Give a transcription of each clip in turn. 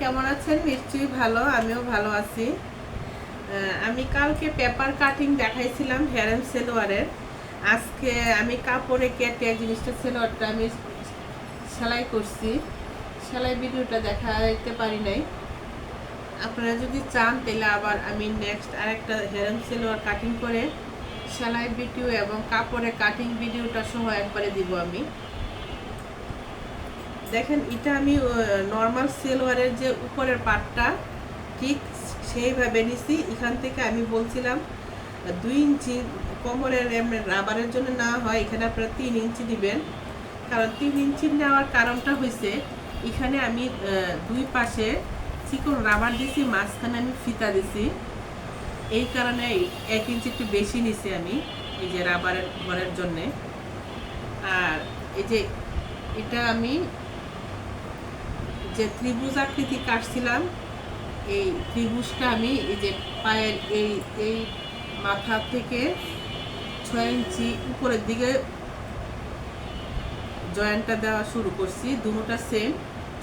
কেমন আছেন? নিশ্চয়ই ভালো, আমিও ভালো আছি। আমি কালকে পেপার কাটিং দেখাইছিলাম হেয়ার এন্ড সেলোয়ারের। আজকে আমি কাপড়ে কেটে জিনিসটা সেলোয়ারটা আমি সেলাই করছি। সেলাই ভিডিওটা দেখাইতে পারি নাই। আপনারা যদি চান তাহলে আবার আমি নেক্সট আরেকটা হেয়ার এন্ড সেলোয়ার কাটিং করে সেলাই ভিডিও এবং কাপড়ে কাটিং ভিডিওটা সহ একবারে দিব আমি। দেখেন, এটা আমি নর্মাল সেলোয়ারের যে উপরের পাটটা ঠিক সেইভাবে নিছি। এখান থেকে আমি বলছিলাম 2 ইঞ্চি কোমরের রাবারের জন্য নেওয়া হয়, এখানে আপনারা 3 ইঞ্চি দিবেন। কারণ 3 ইঞ্চি নেওয়ার কারণটা হয়েছে এখানে আমি দুই পাশে চিকন রাবার দিছি, মাঝখানে আমি ফিতা দিছি। এই কারণে 1 ইঞ্চি একটু বেশি নিছি আমি এই যে রাবারের ঘরের জন্যে। আর এই যে এটা আমি যে ত্রিভুজ আকৃতি কাটছিলাম, এই ত্রিভুজটা আমি এই যে পায়ের এই এই মাথা থেকে 6 ইঞ্চি উপরের দিকে জয়েন্টটা দেওয়া শুরু করছি। দুটোটা সেম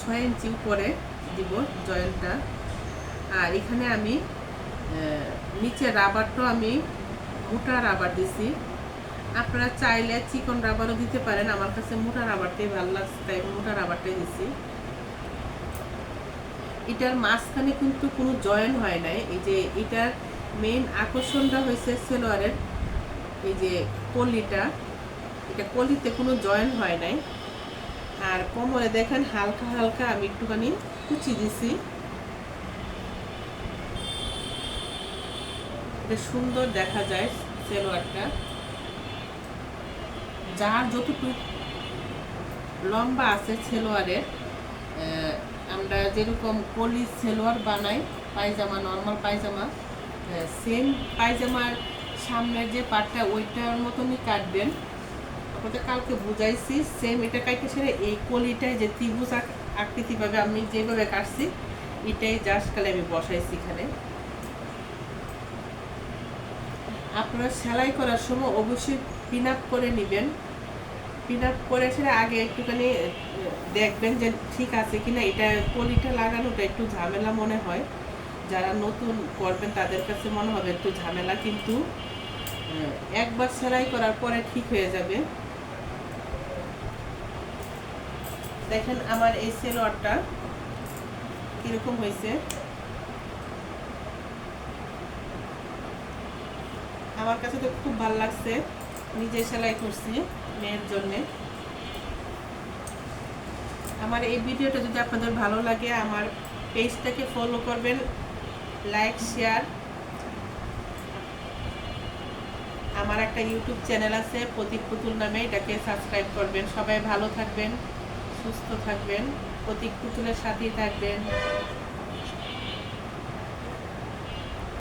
6 ইঞ্চি উপরে দিব জয়েন্টটা। আর এখানে আমি নিচে রাবারটাও আমি মোটা রাবার দিছি। আপনারা চাইলে চিকন রাবারও দিতে পারেন, আমার কাছে মোটা রাবারটাই ভালো লাগছে তাই মোটা রাবারটাই দিছি। এটার মাঝখানে কিন্তু কোনো জয়েন হয় নাই। এই যে এটার মেইন আকর্ষণটা হয়েছে সেলোয়ারের এই যে কলিটা, এটা কলিতে কোনো জয়েন হয় নাই। আর কোমরে দেখেন হালকা হালকা আমি একটুখানি কুচি দিছি। এটা সুন্দর দেখা যায় সেলোয়ারটা। যার যতটুকু লম্বা আছে সেলোয়ারের, আমরা যেরকম কলি সেলোয়ার বানাই পায়জামা, নর্মাল পায়জামা, সেম পায়জামার সামনের যে পাটটা ওইটার মতনই কাটবেন। আপনাদের কালকে বুঝাইছি সেম এটা কাটতে সেরে এই কলিটাই যে ত্রিভুজ আকৃতিভাবে আমি যেভাবে কাটছি এটাই জাস্ট কালে আমি বসাইছি এখানে। আপনারা সেলাই করার সময় অবশ্যই পিন আপ করে নেবেন। পিন আপ করে সেটা আগে একটুখানি দেখবেন যে ঠিক আছে কিনা। এটা কলিটা লাগানোটা একটু ঝামেলা মনে হয়, যারা নতুন করবেন তাদের কাছে মনে হবে একটু ঝামেলা, কিন্তু একবার সেলাই করার পরে ঠিক হয়ে যাবে। দেখেন আমার এই সেলোয়ারটা কিরকম হয়েছে। আমার কাছে তো খুব ভালো লাগছে, নিজে সেলাই করছি মেয়ের জন্যে। আমার এই ভিডিওটা যদি আপনাদের ভালো লাগে আমার পেজটাকে ফলো করবেন, লাইক শেয়ার। আমার একটা ইউটিউব চ্যানেল আছে প্রতীক পুতুল নামে, এটাকে সাবস্ক্রাইব করবেন। সবাই ভালো থাকবেন, সুস্থ থাকবেন, প্রতীক পুতুলের সাথেই থাকবেন।